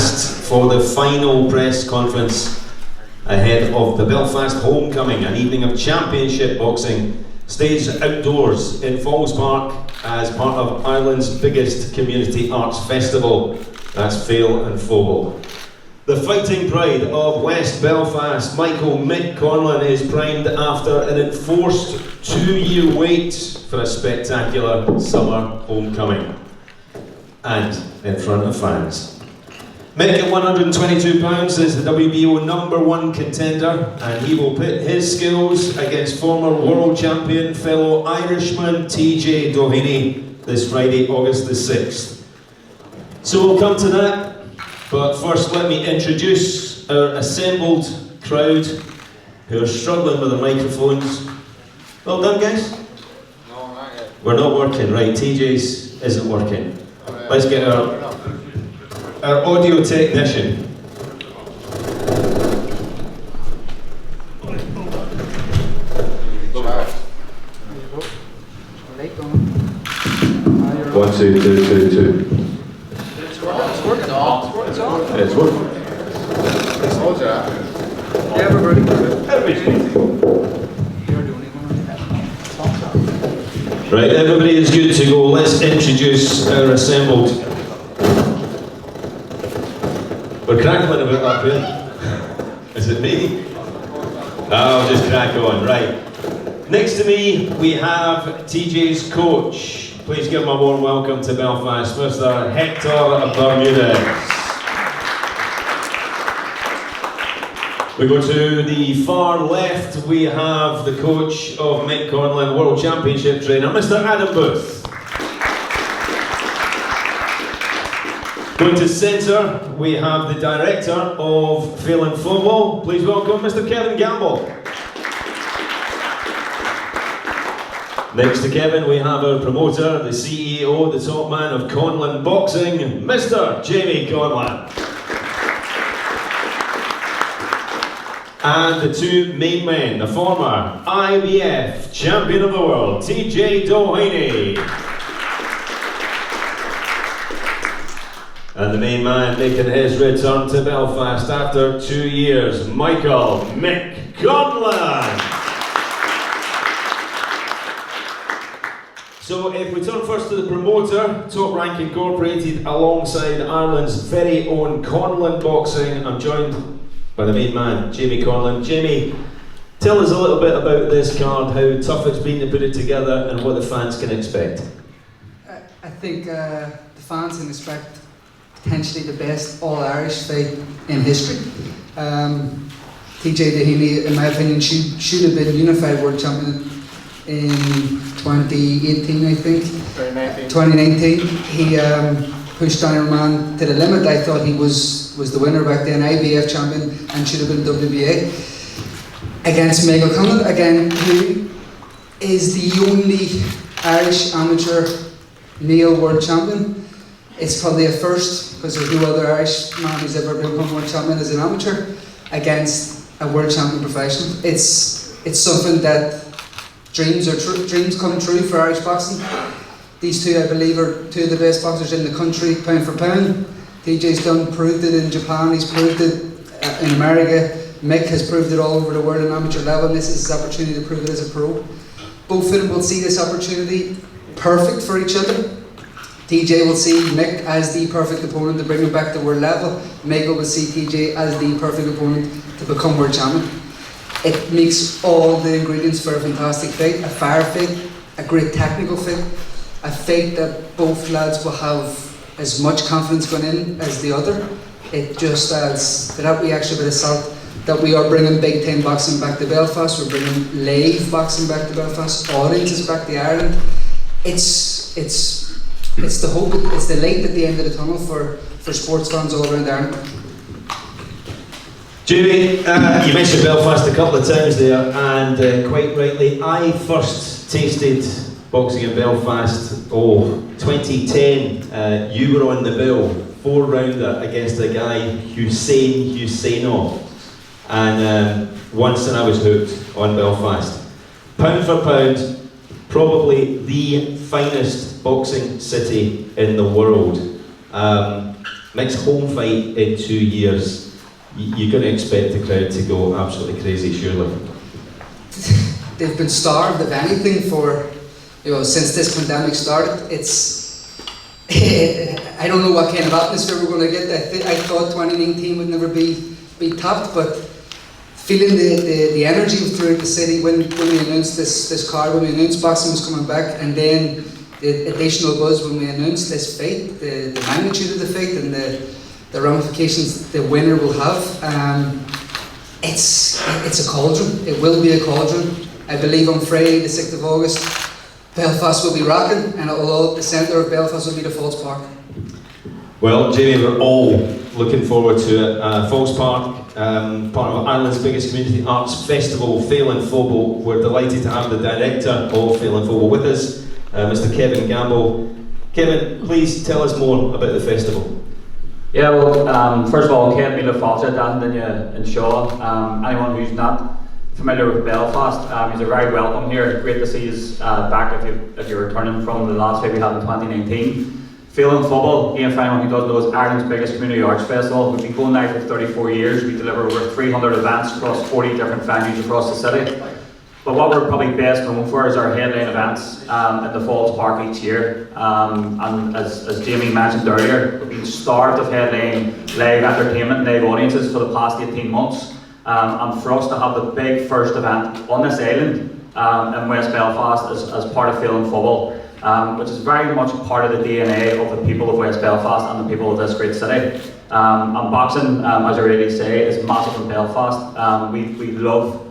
Belfast for the final press conference ahead of the Belfast Homecoming, an evening of championship boxing staged outdoors in Falls Park as part of Ireland's biggest community arts festival. That's Fail and Fogle. The fighting pride of West Belfast, Mick Conlan, is primed after an enforced 2-year wait for a spectacular summer homecoming. And in front of fans. Mick at 122 pounds is the WBO #1 contender, and he will pit his skills against former world champion fellow Irishman TJ Doheny this Friday, August the 6th. So we'll come to that, but first let me introduce our assembled crowd who are struggling with the microphones. Well done, guys. No, not yet. We're not working, right? TJ's isn't working. Let's get our audio technician. One, two, two, two, two. It's working. It's working. Right, everybody is good to go. Let's introduce our assembled. We're crackling a bit up here. Is it me? I'll just crack on. Right. Next to me, we have TJ's coach. Please give him a warm welcome to Belfast, Mr. Hector Bermudez. We go to the far left, we have the coach of Mick Conlan, World Championship trainer, Mr. Adam Booth. Going to centre, we have the director of Fail and Fogle. Please welcome Mr. Kevin Gamble. Next to Kevin, we have our promoter, the CEO, the top man of Conlan Boxing, Mr. Jamie Conlan. And the two main men, the former IBF champion of the world, TJ Doheny. And the main man making his return to Belfast after 2 years, Mick Conlan. So if we turn first to the promoter, Top Rank Incorporated, alongside Ireland's very own Conlan Boxing, I'm joined by the main man, Jamie Conlan. Jamie, tell us a little bit about this card, how tough it's been to put it together and what the fans can expect. I think the fans can expect potentially the best All-Irish fight in history. TJ Doheny, in my opinion, should have been unified world champion in 2018, I think. 2019. He pushed Iron Man to the limit. I thought he was the winner back then, IBF champion, and should have been WBA. Against Mick Conlan, again, who is the only Irish amateur male world champion. It's probably a first, because there's no other Irish man who's ever become world champion as an amateur against a world champion professional. It's something that dreams come true for Irish boxing. These two, I believe, are two of the best boxers in the country, pound for pound. TJ's proved it in Japan, he's proved it in America. Mick has proved it all over the world at amateur level. This is his opportunity to prove it as a pro. Both of them will see this opportunity perfect for each other. TJ will see Mick as the perfect opponent to bring him back to world level. Mick will see TJ as the perfect opponent to become world champion. It makes all the ingredients for a fantastic fight, a fire fight, a great technical fight, a fight that both lads will have as much confidence going in as the other. It just adds that wee extra bit of salt that we are bringing big time boxing back to Belfast. We're bringing live boxing back to Belfast, audiences back to Ireland. It's the hope, it's the light at the end of the tunnel for sports fans all around Ireland. Jamie, you mentioned Belfast a couple of times there, and quite rightly, I first tasted boxing in Belfast, 2010. You were on the bill, 4-rounder against a guy, Husseinov, and once and I was hooked on Belfast. Pound for pound, probably the finest boxing city in the world. Next home fight in 2 years, you're going to expect the crowd to go absolutely crazy, surely. They've been starved of anything for, since this pandemic started. It's, I don't know what kind of atmosphere we're going to get. I thought 2019 would never be topped, but feeling the energy throughout the city when we announced this card, when we announced boxing was coming back, and then the additional buzz when we announced this fight, the magnitude of the fight and the ramifications the winner will have. It's a cauldron. It will be a cauldron. I believe on Friday, the 6th of August, Belfast will be rocking, and the centre of Belfast will be the Falls Park. Well, Jamie, we're all looking forward to it. Falls Park, part of Ireland's biggest community arts festival, Fail and Fobo. We're delighted to have the director of Fail and Fobo with us, Mr. Kevin Gamble. Kevin, please tell us more about the festival. Yeah, well, first of all, Céad Míle Fáilte in Shaw. Anyone who's not familiar with Belfast, you're very welcome here. Great to see you back if you're returning from the last fight we had in 2019. Fail and Fobo, again, for anyone who doesn't know, is Ireland's biggest community arts festival. We've been going now for 34 years. We deliver over 300 events across 40 different venues across the city. But what we're probably best known for is our headline events at the Falls Park each year. And as Jamie mentioned earlier, we've been starved of headline live entertainment and live audiences for the past 18 months. And for us to have the big first event on this island in West Belfast as part of Fail and Fobo, which is very much part of the DNA of the people of West Belfast and the people of this great city. And boxing, as I already say, is massive in Belfast. We love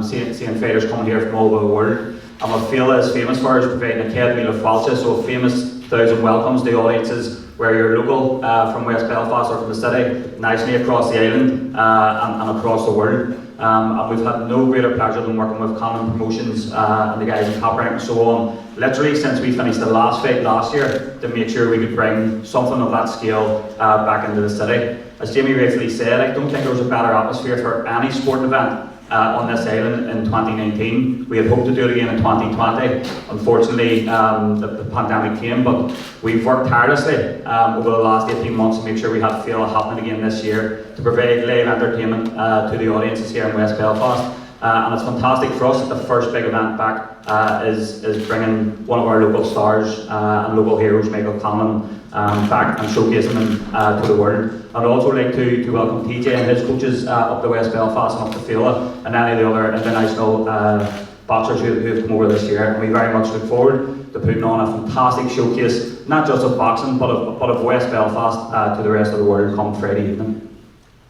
seeing fighters coming here from all over the world. And what Fail is famous for is providing a Céad Míle Fáilte, so a famous 1,000 welcomes to audiences where you're local from West Belfast or from the city, nationally across the island and across the world. And we've had no greater pleasure than working with Conlan Promotions and the guys in Copyright and so on, literally since we finished the last fight last year, to make sure we could bring something of that scale back into the city. As Jamie rightfully said, I don't think there was a better atmosphere for any sporting event on this island in 2019. We had hoped to do it again in 2020. Unfortunately, the pandemic came, but we've worked tirelessly over the last 18 months to make sure we had Fail happening again this year to provide live entertainment to the audiences here in West Belfast. And it's fantastic for us that the first big event back is bringing one of our local stars and local heroes, Mick Conlan, back and showcasing them to the world. I'd also like to welcome TJ and his coaches up to West Belfast and up to Fela and any of the other international boxers who have come over this year. And we very much look forward to putting on a fantastic showcase, not just of boxing, but of West Belfast to the rest of the world come Friday evening.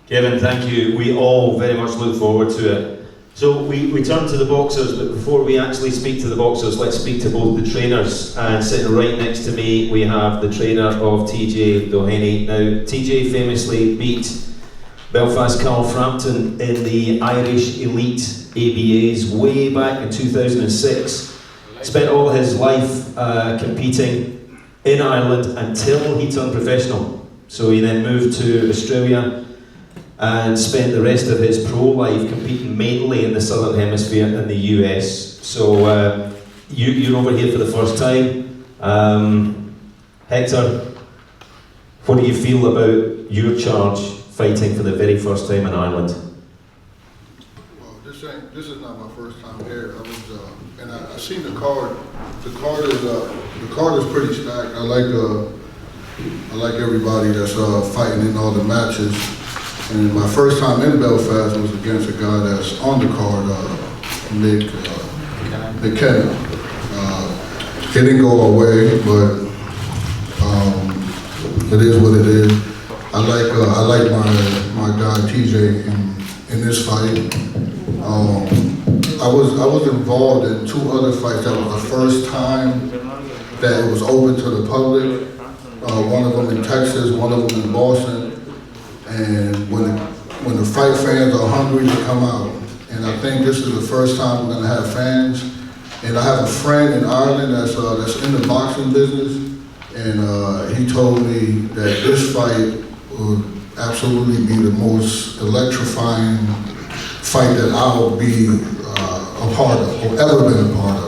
Kevin, thank you. We all very much look forward to it. So we turn to the boxers, but before we actually speak to the boxers, let's speak to both the trainers. And sitting right next to me, we have the trainer of TJ, Doheny. Now, TJ famously beat Belfast Carl Frampton in the Irish Elite ABAs way back in 2006. Spent all his life competing in Ireland until he turned professional. So he then moved to Australia and spent the rest of his pro life competing mainly in the Southern Hemisphere and the US. So you're over here for the first time. Hector, what do you feel about your charge fighting for the very first time in Ireland? Well, this is not my first time here. I was and I seen the card. The card is pretty stacked. I like everybody that's fighting in all the matches. And my first time in Belfast was against a guy that's on the card, Mick Conlan. It didn't go our way, but it is what it is. I like my guy TJ in this fight. I was involved in 2 other fights. That was the first time that it was open to the public. One of them in Texas, one of them in Boston. And when the fight fans are hungry, they come out. And I think this is the first time we're gonna have fans. And I have a friend in Ireland that's in the boxing business, and he told me that this fight would absolutely be the most electrifying fight that I'll be a part of, or ever been a part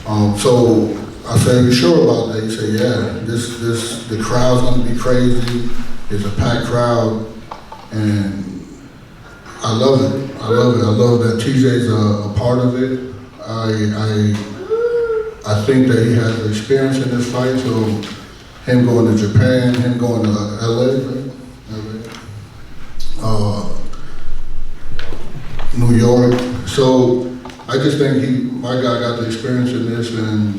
of. So I said, "Are you sure about that?" He said, "Yeah, the crowd's gonna be crazy. It's a packed crowd, and I love it. I love it. I love that TJ's a part of it. I think that he has experience in this fight, so him going to Japan, him going to LA, right? New York. So I just think my guy got the experience in this, and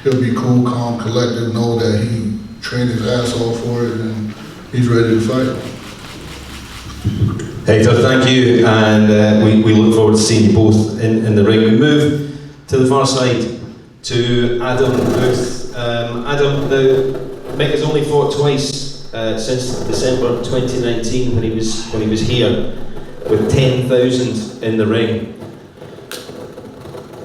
he'll be cool, calm, collected, know that he trained his ass off for it, and he's ready to fight. Hector, thank you, and we look forward to seeing you both in the ring. We move to the far side to Adam Booth. Adam, now Mick has only fought twice since December 2019 when he was here with 10,000 in the ring.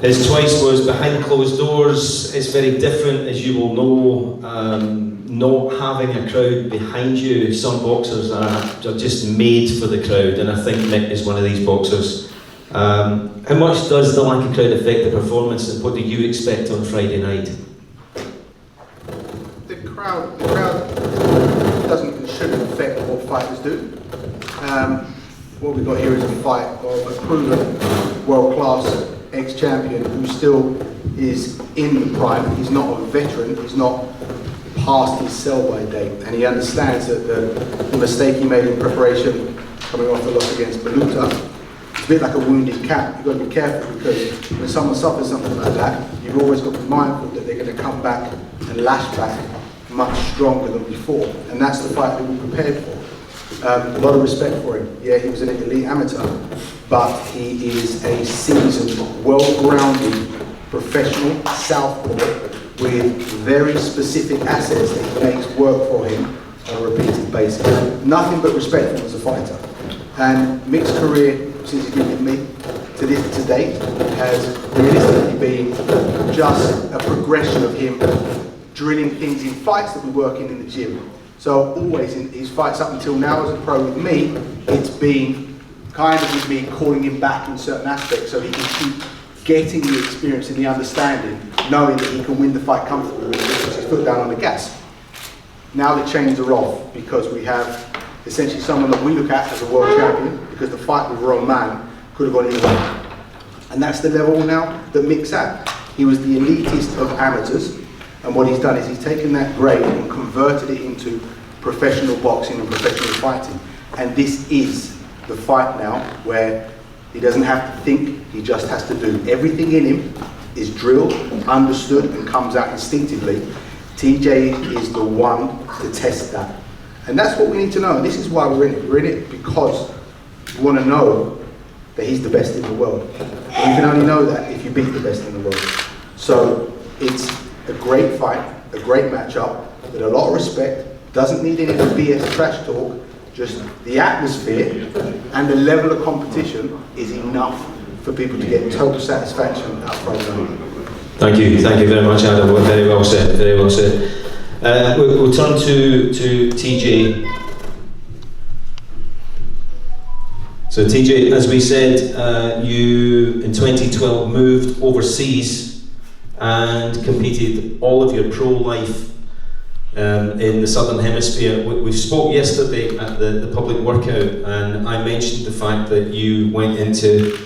His twice was behind closed doors. It's very different, as you will know, not having a crowd behind you. Some boxers are just made for the crowd, and I think Mick is one of these boxers. How much does the lack of crowd affect the performance, and what do you expect on Friday night? The crowd doesn't and shouldn't affect what fighters do. What we've got here is a fight of a proven world-class ex-champion who still is in the prime. He's not a veteran, he's not past his sell-by date, and he understands that the mistake he made in preparation coming off the loss against Baluta, it's a bit like a wounded cat. You've got to be careful, because when someone suffers something like that, you've always got to be mindful that they're going to come back and lash back much stronger than before, and that's the fight that we're prepared for. A lot of respect for him. Yeah, he was an elite amateur, but he is a seasoned, well-grounded professional southpaw with very specific assets that he makes work for him on a repeated basis. Nothing but respect for him as a fighter. And Mick's career, since he's been with me to date, has realistically been just a progression of him drilling things in fights that we're working in the gym. So always in his fights up until now as a pro with me, it's been kind of with me calling him back in certain aspects so he can keep getting the experience and the understanding, knowing that he can win the fight comfortably with his foot down on the gas. Now the chains are off, because we have essentially someone that we look at as a world champion, because the fight with Roman could have gone either way. And that's the level now that Mick's at. He was the elitist of amateurs, and what he's done is he's taken that grade and converted it into professional boxing and professional fighting. And this is the fight now where he doesn't have to think, he just has to do. Everything in him is drilled, understood, and comes out instinctively. TJ is the one to test that. And that's what we need to know, and this is why we're in it. We're in it because we want to know that he's the best in the world. And you can only know that if you beat the best in the world. So it's a great fight, a great matchup, with a lot of respect, doesn't need any of the BS trash talk, just the atmosphere and the level of competition is enough for people to get total satisfaction out front. Thank you very much, Adam. Very well said, very well said. We'll turn to TJ. So TJ, as we said, you in 2012 moved overseas and competed all of your pro life in the Southern Hemisphere. We spoke yesterday at the public workout, and I mentioned the fact that you went into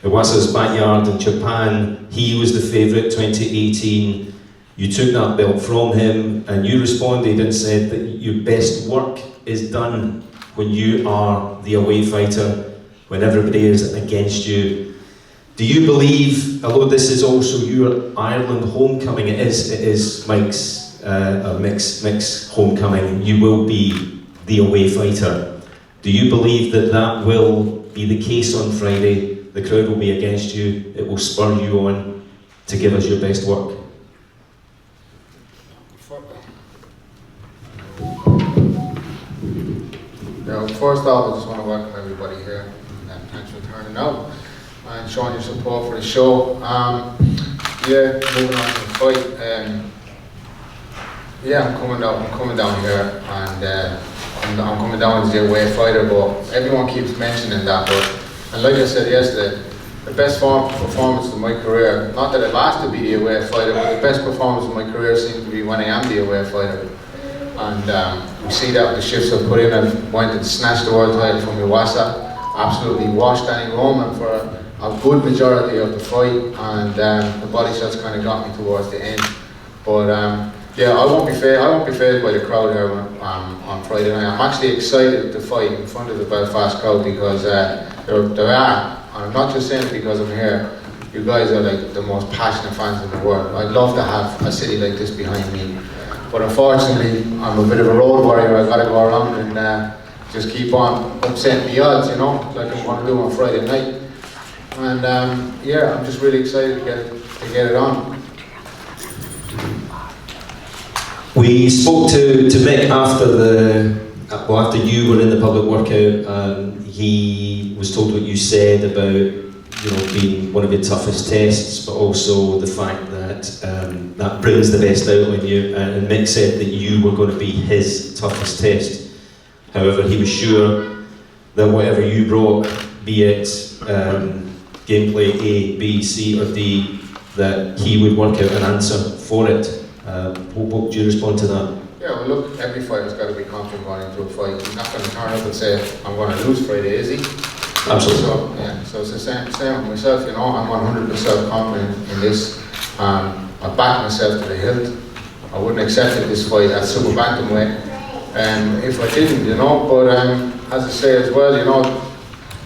Iwasa's backyard in Japan. He was the favourite 2018. You took that belt from him, and you responded and said that your best work is done when you are the away fighter, when everybody is against you. Do you believe, although this is also your Ireland homecoming, it is Mick's homecoming, you will be the away fighter. Do you believe that will be the case on Friday? The crowd will be against you, it will spur you on to give us your best work? First off, I just want to welcome everybody here, and thanks for turning out and showing your support for the show. Yeah, moving on to the fight. Yeah, I'm coming down here, and I'm coming down as the away fighter. But everyone keeps mentioning that. And like I said yesterday, the best performance of my career, not that I've asked to be the away fighter, but the best performance of my career seems to be when I am the away fighter. and we see that with the shifts I've put in. I went and snatched the world title from Iwasa, absolutely washed Danny Roman for a good majority of the fight, and the body shots kind of got me towards the end. But yeah, I won't be fazed by the crowd here on Friday night. I'm actually excited to fight in front of the Belfast crowd because there are, and I'm not just saying it because I'm here, you guys are like the most passionate fans in the world. I'd love to have a city like this behind me, but unfortunately I'm a bit of a road warrior. I've got to go around and just keep on upsetting the odds, you know, like I'm going to do on Friday night. And yeah, I'm just really excited to get it on. We spoke to Mick after you were in the public workout. He was told what you said about being one of your toughest tests, but also the fact that that brings the best out in you. And Mick said that you were going to be his toughest test. However, he was sure that whatever you brought, be it gameplay A, B, C or D, that he would work out an answer for it. What would you respond to that? Yeah, well look, every fighter's got to be confident going into a fight. He's not going to turn up and say, I'm going to lose Friday, is he? Absolutely. So, yeah, so it's the same with myself, you know, I'm 100% confident in this. I back myself to the hilt. I wouldn't accept this fight at super bantamweight if I didn't, you know, but as I say as well, you know,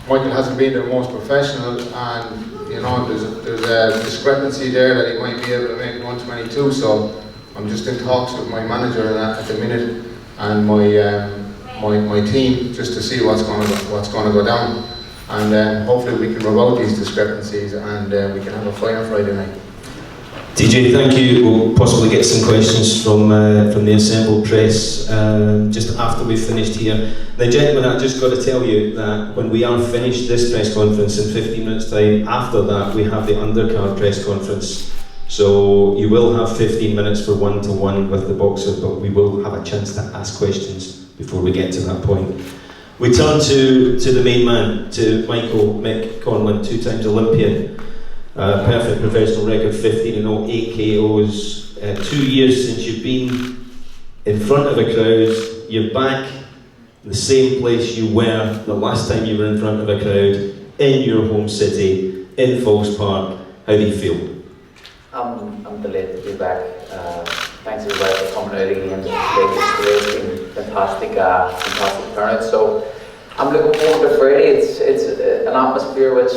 Michael hasn't been the most professional, and you know, there's a discrepancy there that he might be able to make 122, so I'm just in talks with my manager at the minute and my team just to see what's going to go down, and hopefully we can rub out these discrepancies and we can have a fight on Friday night. TJ, thank you. We'll possibly get some questions from the assembled press just after we've finished here. Now, gentlemen, I've just got to tell you that when we are finished this press conference in 15 minutes' time, after that we have the undercard press conference. So you will have 15 minutes for one-to-one with the boxer, but we will have a chance to ask questions before we get to that point. We turn to the main man, to Mick Conlan, two-times Olympian. Perfect professional record, 15-0, 8 KOs. 2 years since you've been in front of a crowd. You're back in the same place you were the last time you were in front of a crowd, in your home city, in Falls Park. How do you feel? I'm delighted to be back. Thanks everybody for coming out again. It's been fantastic turnout. So I'm looking forward to Friday. It's an atmosphere which,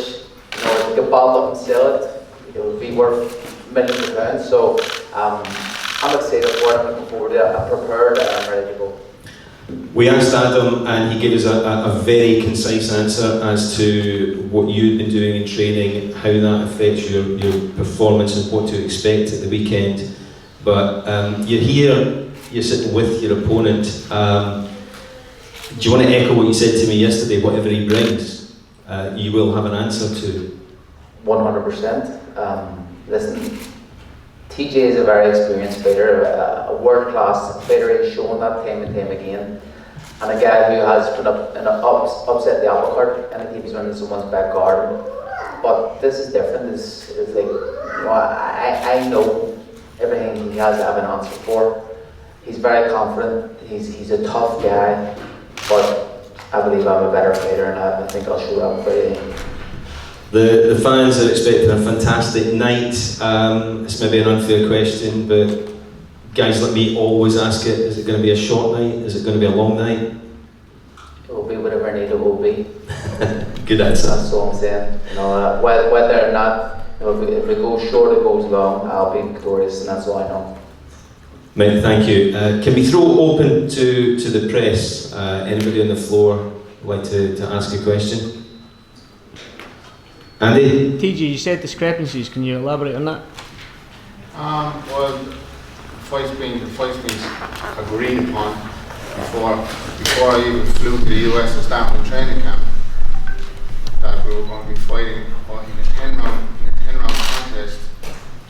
you know, if you can bottle up and sell it, it will be worth millions of pounds. So I'm excited for it. I'm looking forward to it. I'm prepared and I'm ready to go. We asked Adam and he gave us a very concise answer as to what you've been doing in training, how that affects your performance and what to expect at the weekend. But you're here, you're sitting with your opponent. Do you want to echo what you said to me yesterday? Whatever he brings, you will have an answer to. 100%. Listen, TJ is a very experienced fighter, a world-class fighter. He's shown that time and time again, and a guy who has put up and upset the apple cart anytime he's winning someone's back garden. But this is different. It's like, you know, I know everything he has to have an answer for. He's very confident. He's a tough guy, but I believe I'm a better fighter, and I think I'll show up Friday. The fans are expecting a fantastic night. It's maybe an unfair question, but guys like me always ask it, is it going to be a short night? Is it going to be a long night? It will be whatever need it will be. Good answer. That's all I'm saying. You know, whether or not, you know, if it goes short, it goes long, I'll be victorious, and that's all I know. Mate, thank you. Can we throw open to the press? Anybody on the floor would like to ask a question? Andy? TJ, you said discrepancies. Can you elaborate on that? Well, the fight's been agreed upon before I even flew to the US to start my training camp. That we were going to be fighting in a 10-round contest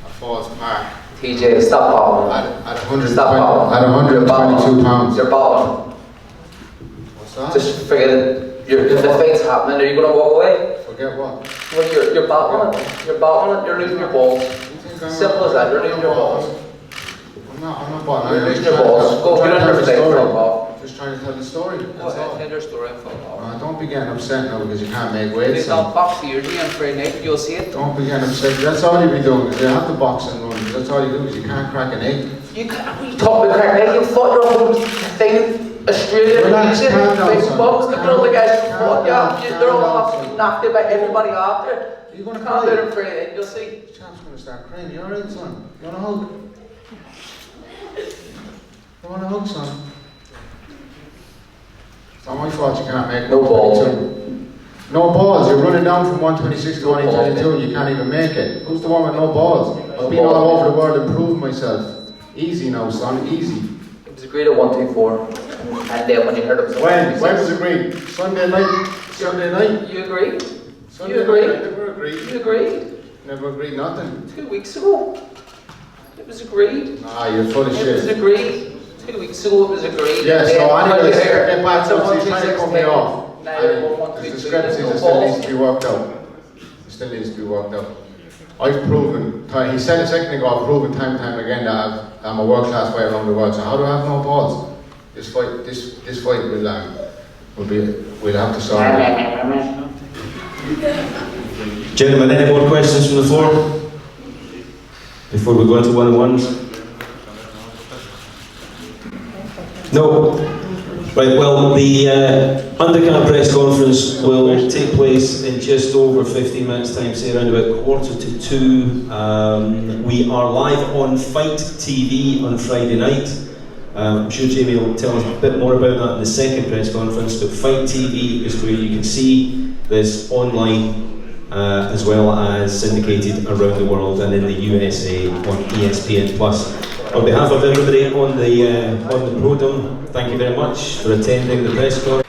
at Falls Park. TJ, stop bottling. At 122 pounds. You're bottling. What's that? Just forget it. The fight's happening. Are you going to walk away? Forget what? Well, you're bottling it. You're bottling it. You're losing your balls. Simple as that. You're losing your balls. I'm not bottom You're line. losing your balls. Go get under the plate, fuck off. Just trying to tell the story. Go ahead, tell your story and fuck off. Don't be getting upset now because you can't make weight. Please don't box the usually on Friday night, you'll see it. Don't be getting upset. That's all you be doing. You have to box and run. That's all you do is you can't crack an egg. You can't be talking about crack egg, you fought your whole thing, Australia, Relax, New calm down, big son. bugs, look at all the guys who fought, Calm yeah, down, they're all calm off, down. knocked out by everybody after. You're gonna Calm cry. down on Friday night, you'll see. Champ's gonna start crying. You alright, son? You want a hug? You want a hug, son? It's not my fault you can't make No balls. 122. No balls. You're running down from 126 to No balls, 122 and you can't even make it. Who's the one with no balls? I've been all over the world and proved myself. Easy now, son. Easy. It was agreed at 124, and then when you heard it was at When 126. was it agreed? Sunday night? Sunday night? You agreed? Sunday You agreed? night? I never agreed. You agreed? Never agreed nothing. 2 weeks ago. It was agreed. Ah, you're full of It was shit. agreed. 2 weeks ago it was agreed. Yeah, And so then anyways, when you heard get back to it's a it. He's trying to cut me 126 off. now you're going There's 122, discrepancies no that still balls. needs to be worked out. It still needs to be worked out. I've proven, he said a second ago, I've proven time and time again that I'm a world-class fighter around the world. So how do I have no balls? This fight we'll have to sort it. Gentlemen, any more questions from the floor? Before we go into one-on-ones? No? Right, well, the undercard press conference will take place in just over 15 minutes' time, say around about 1:45. We are live on Fight TV on Friday night. I'm sure Jamie will tell us a bit more about that in the second press conference, but Fight TV is where you can see this online as well as syndicated around the world and in the USA on ESPN+. On behalf of everybody on the podium, thank you very much for attending the press conference.